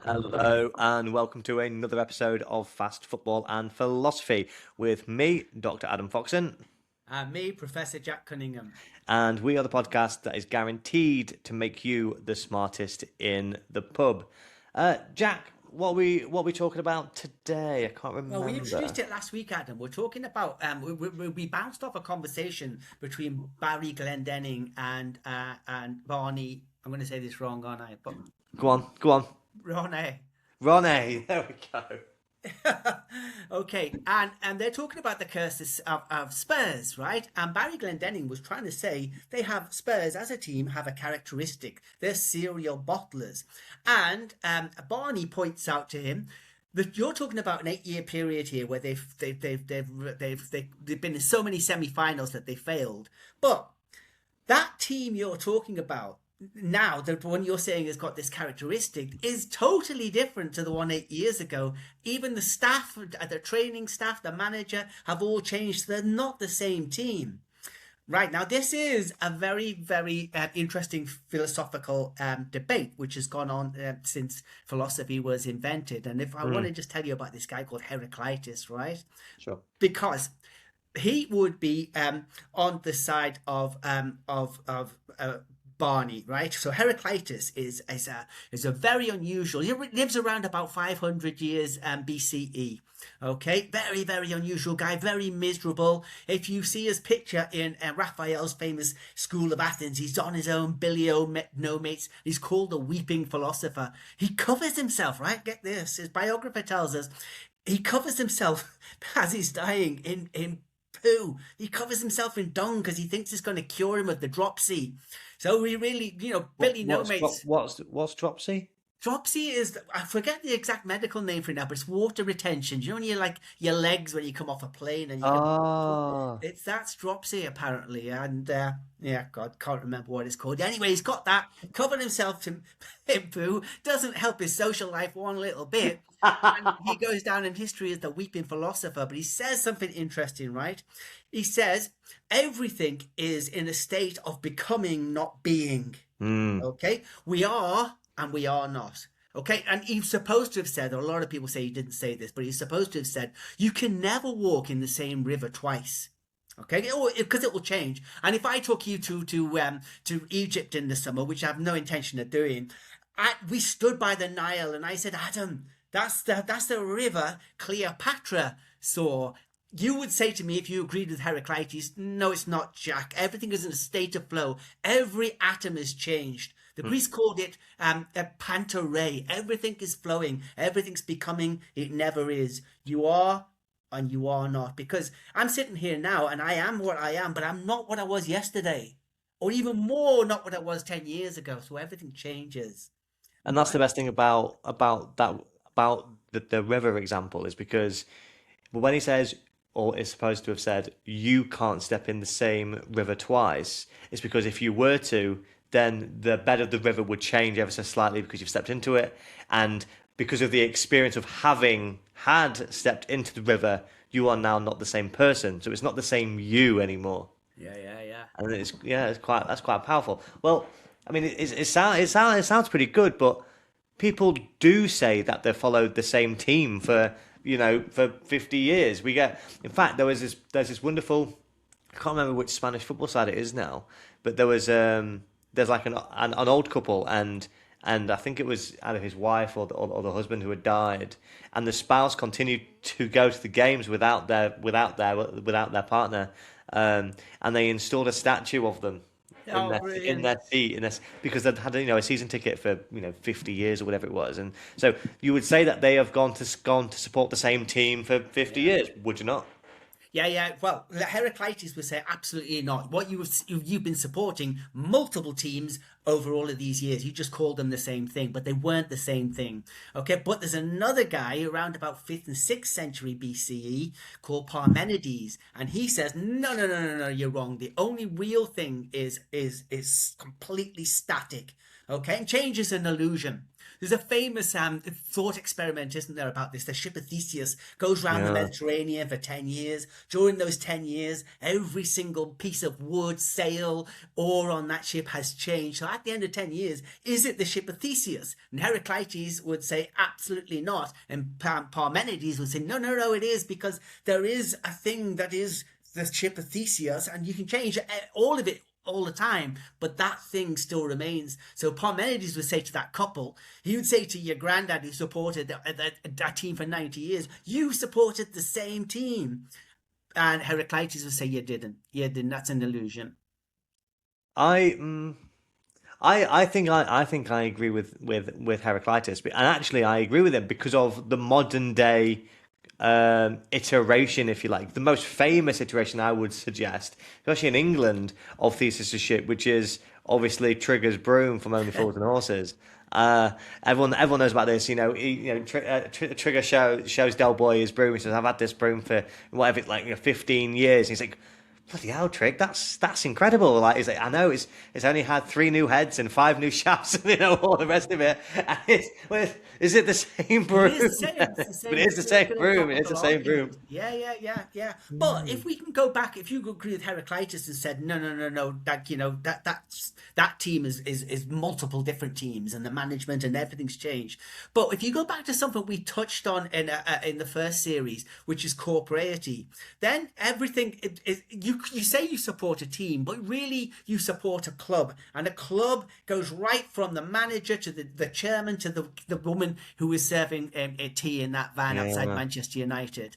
Hello and welcome to another episode of Fast Football and Philosophy with me, Dr. Adam Foxon. And me, Professor Jack Cunningham. And we are the podcast that is guaranteed to make you the smartest in the pub. Jack, what are we talking about today? I can't remember. Well, we introduced it last week, Adam. We're talking about we bounced off a conversation between Barry Glendenning and Barney. I'm going to say this wrong, aren't I? But Go on. Ronnie. Ronnie, there we go. Okay, and they're talking about the curses of Spurs, right? And Barry Glendenning was trying to say they have Spurs as a team have a characteristic. They're serial bottlers. And Barney points out to him that you're talking about an 8-year period here where they've been in so many semi-finals that they failed. But that team you're talking about now, the one you're saying has got this characteristic, is totally different to the one 8 years ago. Even the staff, the training staff, the manager have all changed. They're not the same team. Right, now this is a very, very interesting philosophical debate which has gone on since philosophy was invented. And if I want to just tell you about this guy called Heraclitus, right? Sure. Because he would be on the side of Barney, right? So Heraclitus is a very unusual. He lives around about 500 years BCE. Okay, very, very unusual guy, very miserable. If you see his picture in Raphael's famous School of Athens, he's on his own, no mates. He's called the weeping philosopher. He covers himself, right? Get this. His biographer tells us he covers himself as he's dying in poo. He covers himself in dung because he thinks it's going to cure him of the dropsy. So we really, Billy No Mates. What's dropsy? Dropsy is, I forget the exact medical name for it now, but it's water retention. You know when you like your legs when you come off a plane and that's dropsy apparently. And God, can't remember what it's called. Anyway, he's got that, covered himself in poo, doesn't help his social life one little bit. And he goes down in history as the weeping philosopher, but he says something interesting, right? He says everything is in a state of becoming, not being. Okay, we are and we are not. Okay, and he's supposed to have said, or a lot of people say he didn't say this, but he's supposed to have said, you can never walk in the same river twice. Okay, because it will change. And if I took you to Egypt in the summer, which I have no intention of doing, we stood by the Nile, and I said, Adam, that's the river Cleopatra saw. You would say to me, if you agreed with Heraclitus, no, it's not, Jack. Everything is in a state of flow. Every atom is changed. The Greeks called it a pantarei. Everything is flowing. Everything's becoming. It never is. You are and you are not. Because I'm sitting here now and I am what I am, but I'm not what I was yesterday. Or even more, not what I was 10 years ago. So everything changes. And that's the best thing about the river example is because when he says, or is supposed to have said, you can't step in the same river twice, it's because if you were to, then the bed of the river would change ever so slightly because you've stepped into it. And because of the experience of having had stepped into the river, you are now not the same person. So it's not the same you anymore. Yeah. And that's quite powerful. Well, I mean, it sounds pretty good, but people do say that they followed the same team for 50 years. In fact, there's this wonderful, I can't remember which Spanish football side it is now, but there's like an old couple and I think it was either his wife or the husband who had died, and the spouse continued to go to the games without their partner, and they installed a statue of them in their seat because they'd had a season ticket for 50 years or whatever it was, and so you would say that they have gone to support the same team for 50 years, would you not? Yeah. Well, Heraclitus would say absolutely not. You've been supporting multiple teams over all of these years. You just called them the same thing, but they weren't the same thing. Okay, but there's another guy around about 5th and 6th century BCE called Parmenides, and he says, no, you're wrong. The only real thing is completely static. Okay, and change is an illusion. There's a famous thought experiment, isn't there, about this? The ship of Theseus goes around the Yeah. Mediterranean for 10 years. During those 10 years, every single piece of wood, sail, oar on that ship has changed. So at the end of 10 years, is it the ship of Theseus? And Heraclitus would say absolutely not. And Parmenides would say, no, no, no, it is, because there is a thing that is the ship of Theseus, and you can change all of it all the time, but that thing still remains. So Parmenides would say to that couple, he would say to your granddad who supported that team for 90 years, you supported the same team. And Heraclitus would say, you didn't. You didn't. That's an illusion. I mm, I think I agree with Heraclitus, and actually I agree with him because of the modern day iteration, if you like, the most famous iteration I would suggest, especially in England, of Theseus' ship, which is obviously Trigger's broom from Only Fools and Horses. Everyone knows about this. Trigger shows Del Boy his broom. He says, "I've had this broom for whatever, 15 years." And he's like, "Bloody hell, Trig, that's incredible!" Like, he's like, "I know it's only had 3 new heads and 5 new shafts, and all the rest of it." And is it the same broom? It is the same. It's the same. But it is the same broom. It's the same broom. Yeah. But if we can go back, if you agree with Heraclitus and said, no, that team is multiple different teams, and the management and everything's changed. But if you go back to something we touched on in the first series, which is corporeity, then everything you say you support a team, but really you support a club, and a club goes right from the manager to the chairman to the woman who is serving a tea in that van outside Manchester United.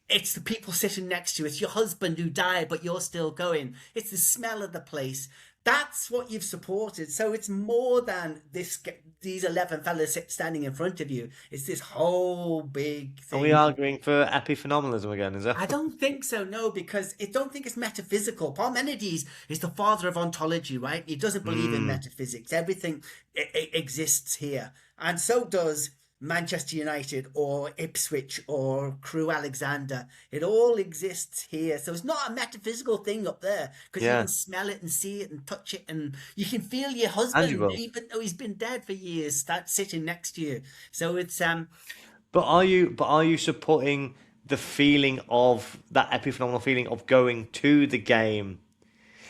It's the people sitting next to you. It's your husband who died, but you're still going. It's the smell of the place. That's what you've supported. So it's more than these 11 fellas standing in front of you. It's this whole big thing. Are we arguing for epiphenomenalism again? Is that? I don't think so, no, because I don't think it's metaphysical. Parmenides is the father of ontology, right? He doesn't believe in metaphysics. Everything exists here. And so does Manchester United or Ipswich or Crewe Alexander. It all exists here. So it's not a metaphysical thing up there, because you can smell it and see it and touch it, and you can feel your husband, even though he's been dead for years, start sitting next to you. So it's But are you supporting the feeling of that epiphenomenal feeling of going to the game?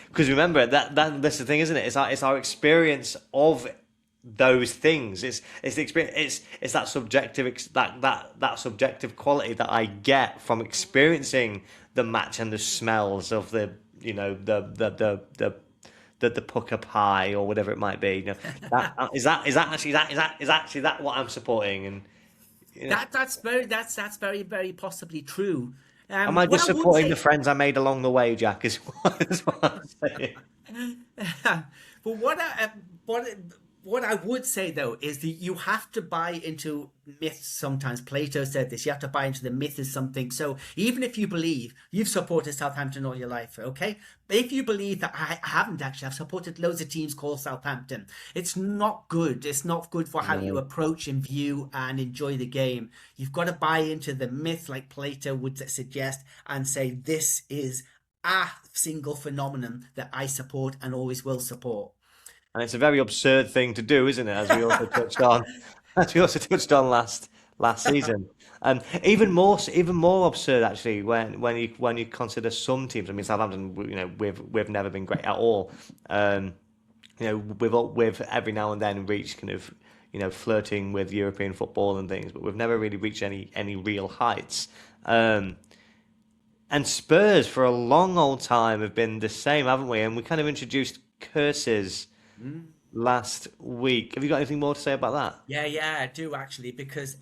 Because remember that's the thing, isn't it? It's our experience of those things. It's the experience. It's that subjective quality that I get from experiencing the match and the smells of the pucker pie or whatever it might be. Is actually that what I'm supporting? And that's very, very possibly true. am I just supporting the friends I made along the way, Jack? Is what I'm saying. But what I would say, though, is that you have to buy into myths sometimes. Plato said this. You have to buy into the myth as something. So even if you believe you've supported Southampton all your life, okay? But if you believe that I haven't actually, I've supported loads of teams called Southampton. It's not good. It's not good for how you approach and view and enjoy the game. You've got to buy into the myth, like Plato would suggest, and say, this is a single phenomenon that I support and always will support. And it's a very absurd thing to do, isn't it? As we also touched on, last season, and even more absurd actually when you consider some teams. I mean, Southampton, we've never been great at all. We've every now and then reached kind of flirting with European football and things, but we've never really reached any real heights. And Spurs for a long old time have been the same, haven't we? And we kind of introduced curses last week. Have you got anything more to say about that? Yeah, I do actually, because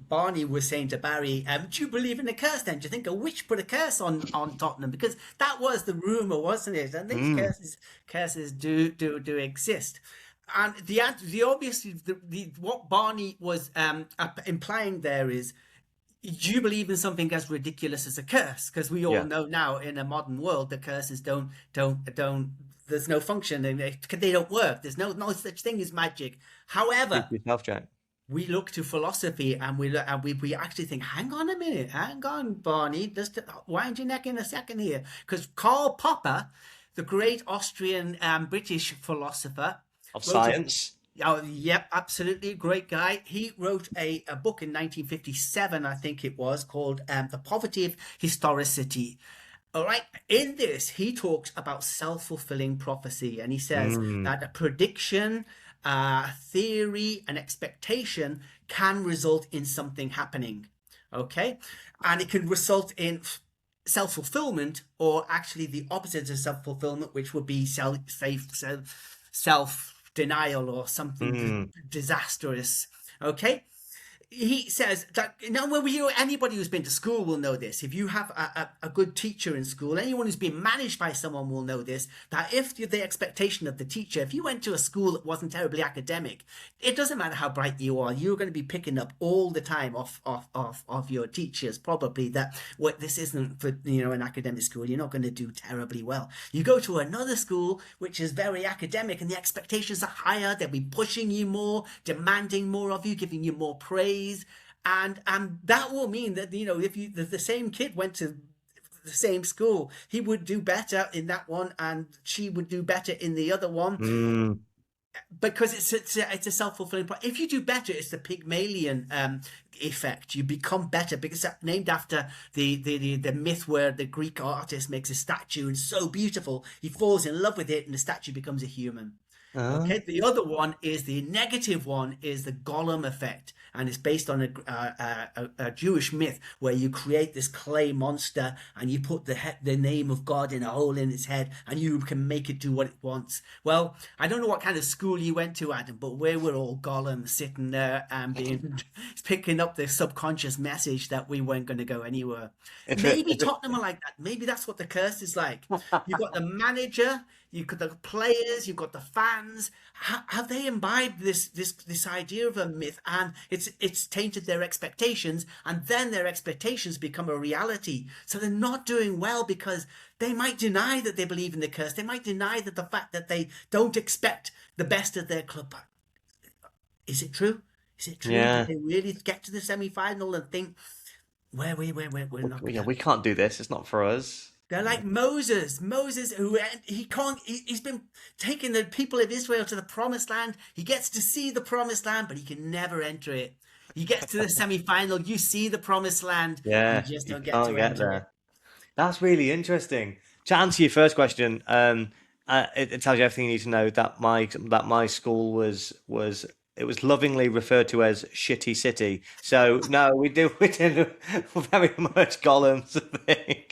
Barney was saying to Barry, do you believe in a curse then? Do you think a witch put a curse on Tottenham? Because that was the rumour, wasn't it? And these curses do exist. And what Barney was implying there is, do you believe in something as ridiculous as a curse? Because we all know now in a modern world that curses don't there's no function, and they don't work. There's no such thing as magic. However, we look to philosophy, and we actually think, hang on a minute, hang on, Barney, just wind your neck in a second here, because Karl Popper, the great Austrian British philosopher of science, Oh, yep, absolutely. Great guy. He wrote a book in 1957, I think it was, called The Poverty of Historicity. All right. In this, he talks about self-fulfilling prophecy, and he says Mm. that a prediction, theory, and expectation can result in something happening. Okay. And it can result in self-fulfillment, or actually the opposite of self-fulfillment, which would be self-denial or something Mm. disastrous. Okay. He says that now, well, anybody who's been to school will know this. If you have a good teacher in school, anyone who's been managed by someone will know this. That if the expectation of the teacher, if you went to a school that wasn't terribly academic, it doesn't matter how bright you are, you're going to be picking up all the time off your teachers. Probably that what this isn't for an academic school. You're not going to do terribly well. You go to another school which is very academic, and the expectations are higher. They'll be pushing you more, demanding more of you, giving you more praise, and that will mean that if the same kid went to the same school, he would do better in that one, and she would do better in the other one, Mm. because it's a self-fulfilling. If you do better, it's the Pygmalion effect. You become better because it's named after the myth where the Greek artist makes a statue, and so beautiful he falls in love with it, and the statue becomes a human. Uh, Okay, the other one is the negative one, is the Golem effect, and it's based on a Jewish myth where you create this clay monster and you put the name of God in a hole in its head, and you can make it do what it wants. Well, I don't know what kind of school you went to, Adam, but we were all Golems sitting there and picking up the subconscious message that we weren't going to go anywhere. if it, Maybe if it, Tottenham are like that. Maybe that's what the curse is like. You've got the manager, you've got the players, you've got the fans. Have they imbibed this idea of a myth, and it's tainted their expectations, and then their expectations become a reality. So they're not doing well because they might deny that they believe in the curse. They might deny that the fact that they don't expect the best of their club. Is it true? Is it true? Did yeah, they really get to the semi-final and think, we're not yeah, gonna? we can't do this. It's not for us. They're like Moses. Moses, who he can't. He's been taking the people of Israel to the promised land. He gets to see the promised land, but he can never enter it. He gets to the semi-final. You see the promised land. You Yeah, just you don't get can't to get enter it. there. That's really interesting. To answer your first question, it tells you everything you need to know that my school was it was lovingly referred to as Shitty City. So no, we did very much Gollum's thing.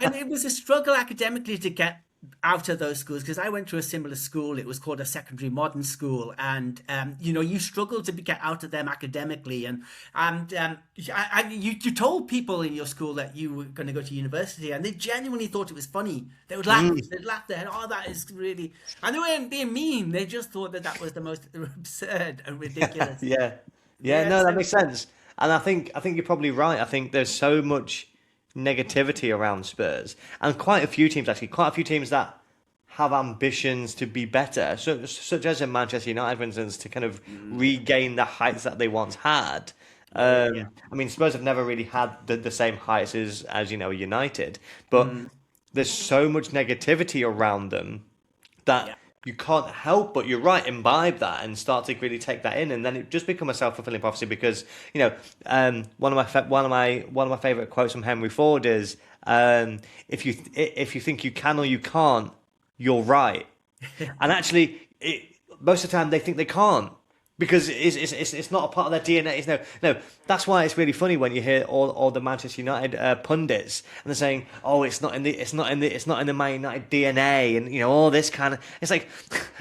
And it was a struggle academically to get out of those schools, because I went to a similar school. It was called a secondary modern school, and you struggled to get out of them academically, and you told people in your school that you were going to go to university, and they genuinely thought it was funny. They would laugh. Mm, They'd laugh their head. Oh, that is really, and they weren't being mean. They just thought that that was the most absurd and ridiculous. yeah, yeah. Yeah, No, that so makes sense. And I think you're probably right. I think there's so much negativity around Spurs, and quite a few teams actually, quite a few teams that have ambitions to be better, such as in Manchester United, for instance, to kind of regain the heights that they once had. yeah. I mean, Spurs have never really had the same heights as United, but Mm, there's so much negativity around them that yeah. you can't help but, you're right, imbibe that and start to really take that in, and then it just become a self-fulfilling prophecy because one of my favorite quotes from Henry Ford is, if you think you can or you can't, you're right. And actually, most of the time they think they can't because it's not a part of their DNA. No. That's why it's really funny when you hear all the Manchester United pundits and they're saying, "Oh, it's not in the Man United DNA," and all this kind of. It's like,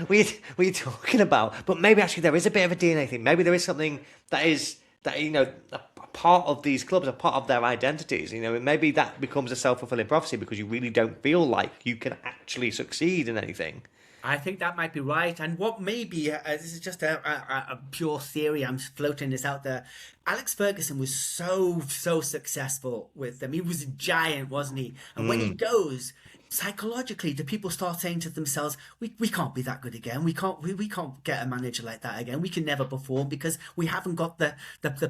what are you talking about? But maybe actually there is a bit of a DNA thing. Maybe there is something that a part of these clubs, a part of their identities. And maybe that becomes a self-fulfilling prophecy because you really don't feel like you can actually succeed in anything. I think that might be right. And what maybe, this is just a pure theory, I'm floating this out there. Alex Ferguson was so successful with them. He was a giant, wasn't he? And when he Mm, goes, psychologically, do people start saying to themselves, we can't be that good again. We can't get a manager like that again. We can never perform because we haven't got the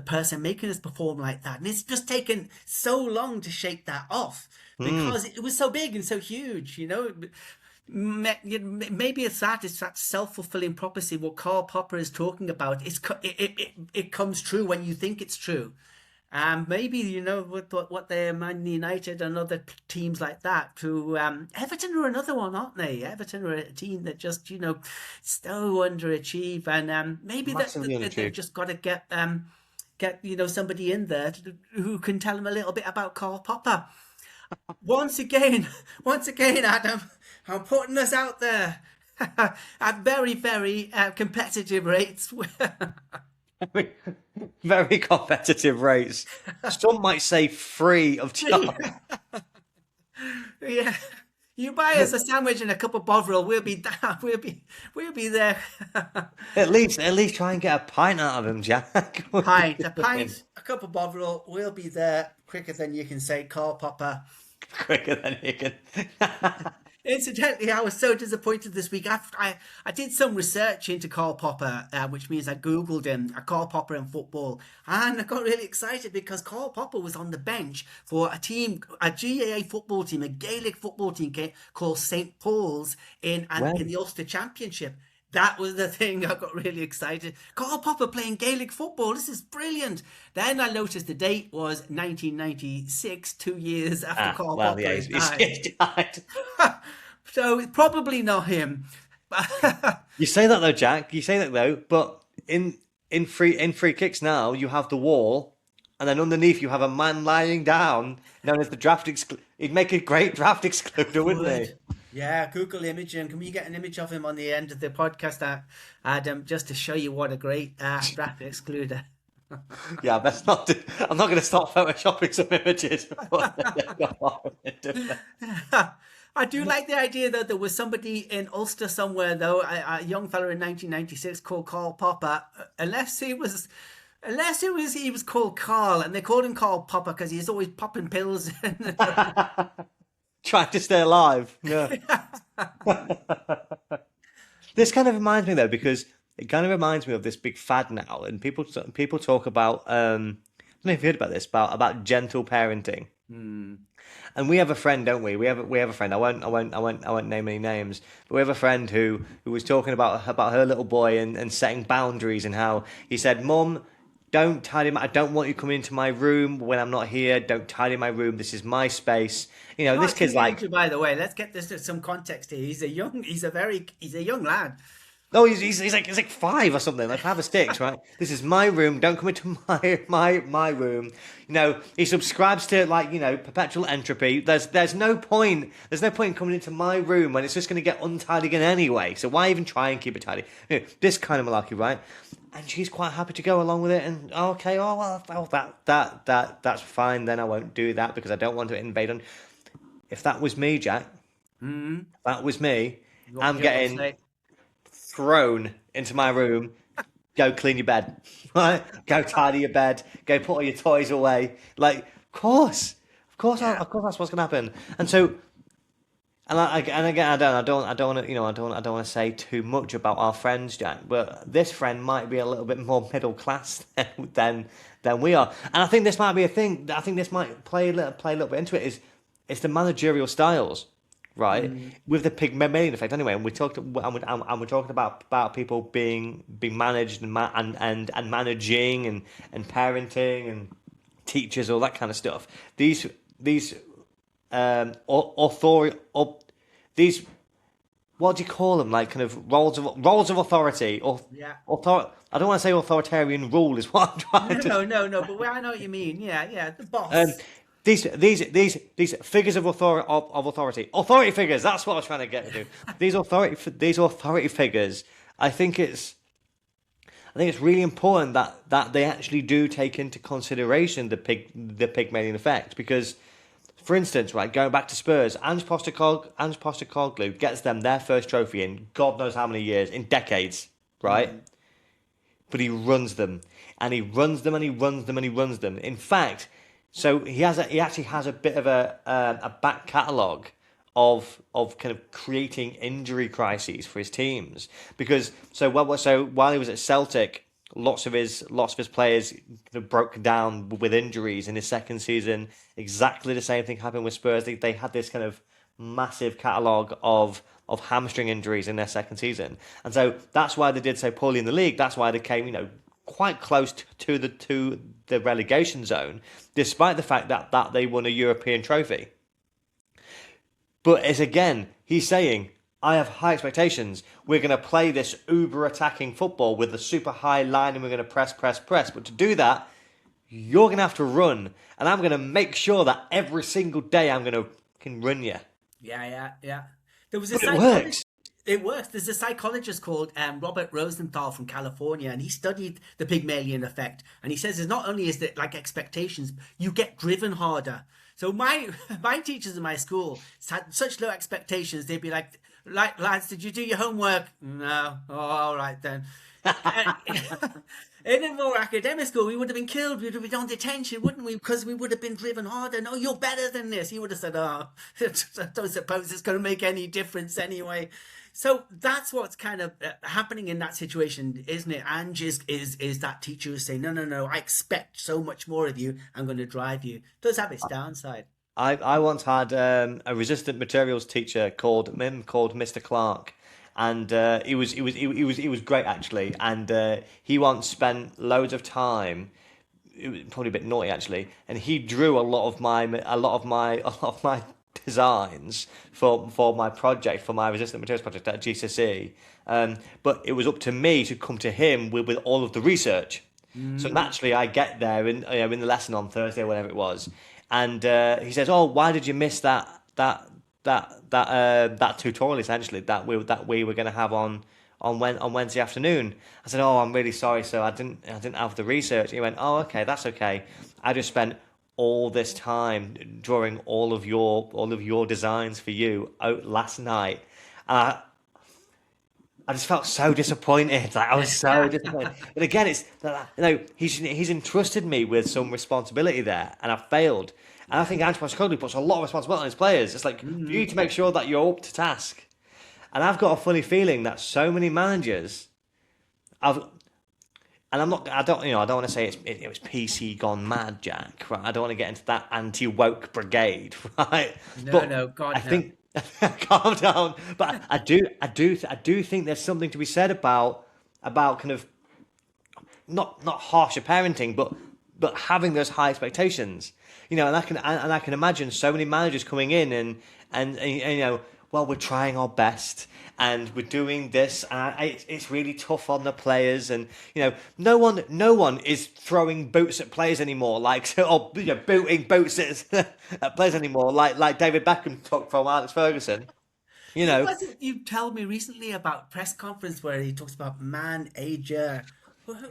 person making us perform like that. And it's just taken so long to shake that off mm. because it was so big and so huge. Maybe it's that self-fulfilling prophecy what Karl Popper is talking about. It comes true when you think it's true. Maybe what they Man United and other teams like that. To Everton are another one, aren't they? Everton are a team that just so underachieve, and maybe Massively they've unachieved. just got to get somebody in there who can tell them a little bit about Karl Popper. Once again, once again, Adam, I'm putting us out there at very, very competitive rates. Very competitive rates. Some might say free of charge. Yeah, you buy us a sandwich and a cup of Bovril, we'll be down. We'll be there. At least try and get a pint out of him, Jack. What are you A doing? pint, a cup of Bovril, we'll be there quicker than you can say, Karl Popper. Quicker than you can. Incidentally, I was so disappointed this week. I did some research into Karl Popper, which means I Googled him, Karl Popper in football, and I got really excited because Karl Popper was on the bench for a GAA football team, a Gaelic football team called St. Paul's in When? the Ulster Championship. That was the thing. I got really excited. Karl Popper playing Gaelic football. This is brilliant. Then I noticed the date was 1996, 2 years after Karl Well, Popper yeah, had he's died. died. So it's probably not him. You say that though, Jack. You say that though, but in free kicks now, you have the wall, and then underneath you have a man lying down, known as the draft exclu He'd make a great draft excluder, wouldn't he? Would. Yeah, Google image him. Can we get an image of him on the end of the podcast, Adam, just to show you what a great draft excluder. Yeah, that's not. I'm not going to start photoshopping some images before. I do like the idea that there was somebody in Ulster somewhere, though, a young fellow in 1996 called Karl Popper. Unless he was called Carl, and they called him Karl Popper because he's always popping pills. Trying to stay alive. Yeah. This kind of reminds me though, because it kind of reminds me of this big fad now, and people talk about. I don't know if you heard about this about gentle parenting. And we have a friend, don't we? We have a friend. I won't name any names, but we have a friend who was talking about her little boy and setting boundaries, and how he said, "Mum, don't tidy my. I don't want you coming into my room when I'm not here. Don't tidy my room. This is my space." This Not kid's like, teenager, by the way. Let's get this to some context here. He's a young lad. no, he's like 5 or something, like 5 or 6, right? This is my room. Don't come into my room. He subscribes to perpetual entropy. There's no point. There's no point in coming into my room when it's just going to get untidy again anyway. So why even try and keep it tidy? This kind of malarkey, right? And she's quite happy to go along with it. And okay, that's fine. Then I won't do that because I don't want to invade on. If that was me, Jack, that was me. What I'm would you all getting say? thrown into my room. Go clean your bed, right? Go tidy your bed. Go put all your toys away. Like, Yeah. of course, that's what's gonna happen. And so, and again, I don't want to say too much about our friends, Jack. But this friend might be a little bit more middle class than we are, and I think this might be a thing. I think this might play a little bit into it. It's the managerial styles, right? With the Pygmalion effect, anyway. And we're talking about people being managed and managing and parenting and teachers, all that kind of stuff. These authority, these, what do you call them? Like, kind of roles of authority, or Yeah. I don't want to say authoritarian rule is what I'm trying to. No. But I know what you mean. Yeah. The Um, boss. these figures of authority figures. That's what I was trying to get to. These authority figures. I think it's really important that they actually do take into consideration the Pygmalion effect, because, for instance, right, going back to Spurs, Ange Postecoglou gets them their first trophy in God knows how many years, in decades, right? But he runs them, and he runs them, and he runs them, and he runs them. In fact, so he actually has a bit of a back catalogue of kind of creating injury crises for his teams, because while he was at Celtic, lots of his players kind of broke down with injuries. In his second season, exactly the same thing happened with Spurs. They had this kind of massive catalogue of hamstring injuries in their second season, and so that's why they did so poorly in the league. That's why they came, quite close to the relegation zone, despite the fact that they won a European trophy. But it's again, he's saying, I have high expectations. We're going to play this uber attacking football with a super high line, and we're going to press. But to do that, you're going to have to run, and I'm going to make sure that every single day I'm going to can run you. Yeah. There was a But it works. It works. There's a psychologist called Robert Rosenthal from California, and he studied the Pygmalion effect. And he says, not only is it like expectations, you get driven harder. So my teachers in my school had such low expectations. They'd be like, lads, did you do your homework? No. Oh, all right then. In a more academic school, we would have been killed. We would have been on detention, wouldn't we? Because we would have been driven harder. No, you're better than this. He would have said, oh, I don't suppose it's going to make any difference anyway. So that's what's kind of happening in that situation, isn't it? Ange is that teacher who's saying, no, I expect so much more of you. I'm going to drive you. It does have its downside. I once had a resistant materials teacher called Mr. Clark, and he was great actually, and he once spent loads of time. It was probably a bit naughty actually, and he drew a lot of my designs for my project, for my resistant materials project at GCSE. But it was up to me to come to him with all of the research. So naturally, I get there in the lesson on Thursday or whatever it was, and he says, "Oh, why did you miss that tutorial essentially that we were going to have on Wednesday afternoon?" I said, "Oh, I'm really sorry, so I didn't have the research." He went, "Oh, okay, that's okay. I just spent all this time drawing all of your designs for you out last night." And I just felt so disappointed. Like I was so disappointed. But again, it's he's entrusted me with some responsibility there, and I failed. And I think Ange Postecoglou puts a lot of responsibility on his players. It's like for you to make sure that you're up to task. And I've got a funny feeling that so many managers, I don't want to say it was PC gone mad, Jack. Right? I don't want to get into that anti-woke brigade, right? No, God, I think calm down. But I do think there's something to be said about kind of not harsher parenting, but having those high expectations. And I can imagine so many managers coming in and well, we're trying our best and we're doing this, and it's really tough on the players, and no one is throwing boots at players anymore, or booting boots at players anymore, like David Beckham took from Alex Ferguson. Was it you told me recently about press conference where he talks about man-ager?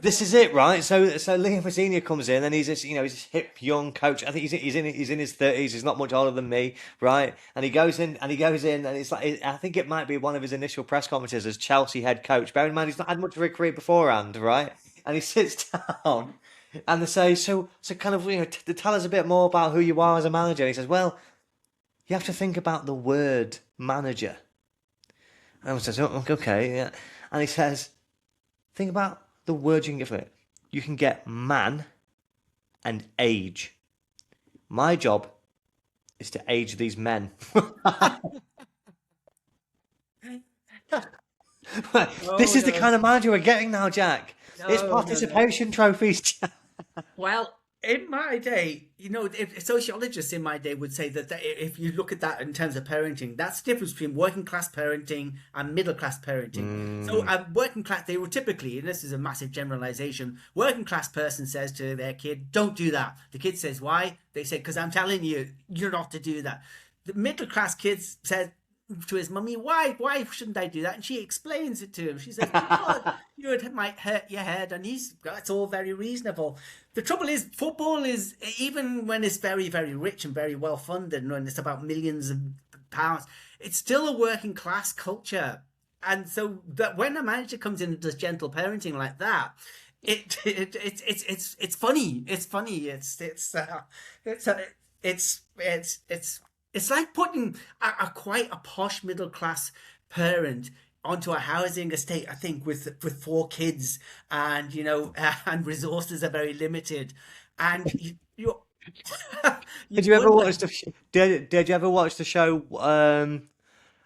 This is it, right? So Liam Rosenior comes in, and he's this hip young coach. I think he's in his 30s. He's not much older than me, right? And he goes in, and it's like, I think it might be one of his initial press conferences as Chelsea head coach. Bear in mind, he's not had much of a career beforehand, right? And he sits down, and they say, so kind of tell us a bit more about who you are as a manager. And he says, well, you have to think about the word manager. And I says, oh, okay, yeah. And he says, think about the words you can get for it. You can get man and age. My job is to age these men. This is the kind of manager we're getting now, Jack. It's participation trophies, Jack. Well, in my day, sociologists in my day would say that if you look at that in terms of parenting, that's the difference between working class parenting and middle class parenting. So working class, they were typically, and this is a massive generalization, working class person says to their kid, don't do that. The kid says, why? They say, because I'm telling you, you're not to do that. The middle class kids said to his mummy, why shouldn't I do that? And she explains it to him. She says, because it might hurt your head, and that's all very reasonable. The trouble is, football is, even when it's very, very rich and very well funded, and when it's about millions of pounds, it's still a working class culture. And so that when a manager comes in and does gentle parenting like that, it's funny. It's funny. It's like putting a quite a posh middle class parent onto a housing estate, I think, with 4 kids, and and resources are very limited, and Did You'd you ever wonder. watch did you ever watch the show?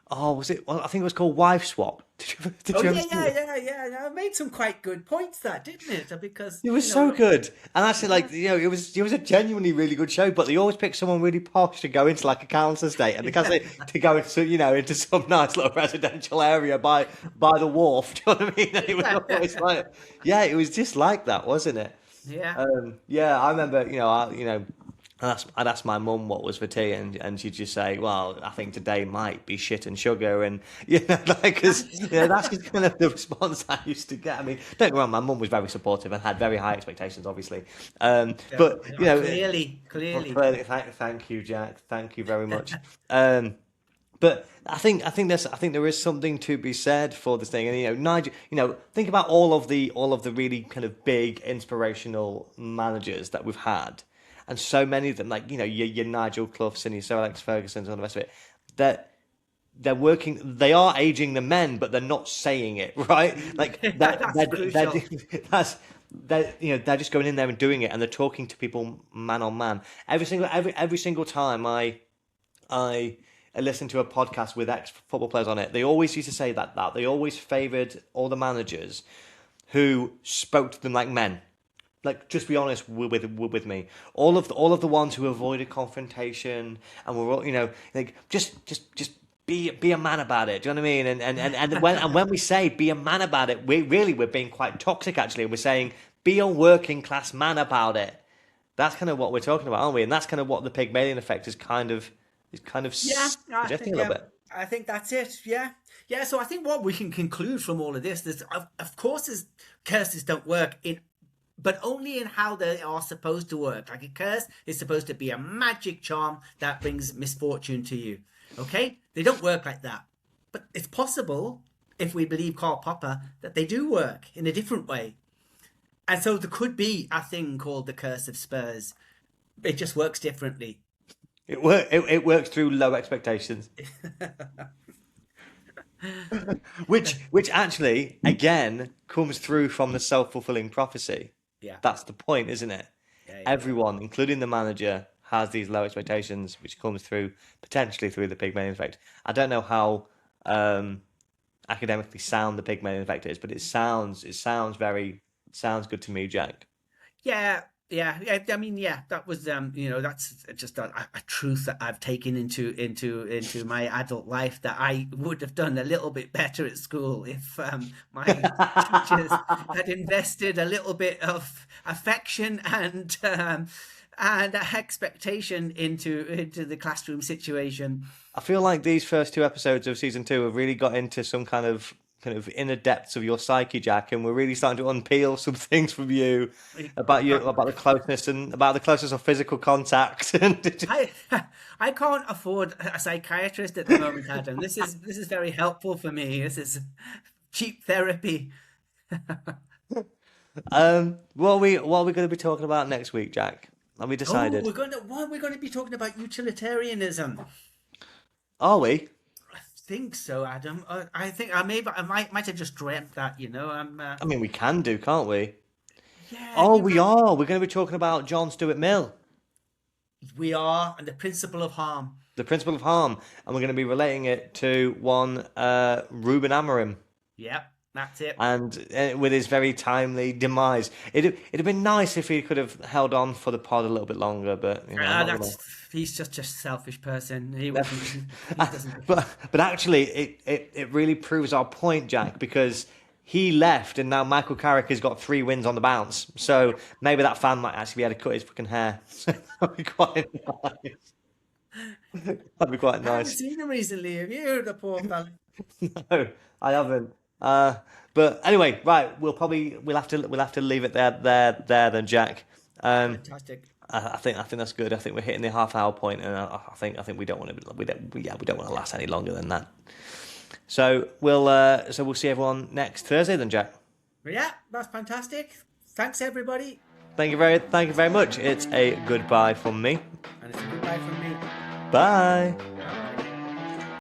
Oh, was it? Well, I think it was called Wife Swap. Did Oh you ever yeah, see yeah, it? yeah, yeah. No, it made some quite good points, that didn't it? Because It was so good, and actually, yeah, like it was a genuinely really good show. But they always pick someone really posh to go into like a council estate, and because they to go into into some nice little residential area by the wharf. Do you know what I mean? And it was always like, yeah, it was just like that, wasn't it? yeah. Yeah, I remember, I'd ask my mum what was for tea, and she'd just say, "Well, I think today might be shit and sugar," and like, because that's just kind of the response I used to get. I mean, don't get me wrong, my mum was very supportive and had very high expectations, obviously. Yeah, But yeah, clearly, clearly. thank you, Jack. Thank you very much. But I think there is something to be said for this thing, and Nigel, think about all of the really kind of big inspirational managers that we've had, and so many of them, like your Nigel Cloughs and your Sir Alex Ferguson's and all the rest of it, that they are aging the men, but they're not saying it, right? Like That's crucial. they're just going in there and doing it, and they're talking to people man on man every single time I listened to a podcast with ex football players on it. They always used to say that they always favoured all the managers who spoke to them like men. Like, just be honest with me. All of the ones who avoided confrontation and were all, like just be a man about it. Do you know what I mean? And when we say be a man about it, we're being quite toxic actually. We're saying be a working class man about it. That's kind of what we're talking about, aren't we? And that's kind of what the Pygmalion effect is kind of Yeah, I suggesting think a little bit. I think that's it. Yeah, yeah. So I think what we can conclude from all of this is, of course, is curses don't work in, but only in how they are supposed to work. Like a curse is supposed to be a magic charm that brings misfortune to you. Okay, they don't work like that, but it's possible, if we believe Karl Popper, that they do work in a different way. And so there could be a thing called the curse of Spurs. It just works differently. It works through low expectations, which actually again comes through from the self-fulfilling prophecy. Yeah, That's the point, isn't it? yeah, yeah, yeah. Everyone, including the manager, has these low expectations, which comes through potentially through the Pygmalion effect. I don't know how academically sound the Pygmalion effect is, but it sounds good to me, Jack. Yeah, yeah, yeah. I mean, yeah, that was that's just a truth that I've taken into my adult life, that I would have done a little bit better at school if my teachers had invested a little bit of affection and expectation into the classroom situation. I feel like these first two episodes of season two have really got into some kind of inner depths of your psyche, Jack, and we're really starting to unpeel some things from you about the closeness of physical contact. And I I can't afford a psychiatrist at the moment, Adam. This is very helpful for me. This is cheap therapy. what are we going to be talking about next week, Jack? Have we Oh, decided? we're going to be talking about utilitarianism. Are we? I think so, Adam. I think I might have just dreamt that. I mean, we can do, can't we? Yeah, Oh, we are. We're going to be talking about John Stuart Mill, we are, and the principle of harm. the principle of harm, and we're going to be relating it to one Reuben Amorim. Yep, that's it. And with his very timely demise. It'd have been nice if he could have held on for the pod a little bit longer, but I'm not gonna. That's He's just a selfish person. He wouldn't. He doesn't. But actually, it really proves our point, Jack, because he left, and now Michael Carrick has got 3 wins on the bounce. So maybe that fan might actually be able to cut his fucking hair. So that'd be quite nice. That'd be quite I haven't nice. seen him recently. Have you, the poor fella? No, I haven't. But anyway, right, we'll have to leave it there then, Jack. Um, Fantastic. I think that's good. I think we're hitting the half-hour point, and I think we don't want to we don't want to last any longer than that. So we'll see everyone next Thursday then, Jack. Yeah, that's fantastic. Thanks, everybody. Thank you very much. It's a goodbye from me. And it's a goodbye from me. Bye.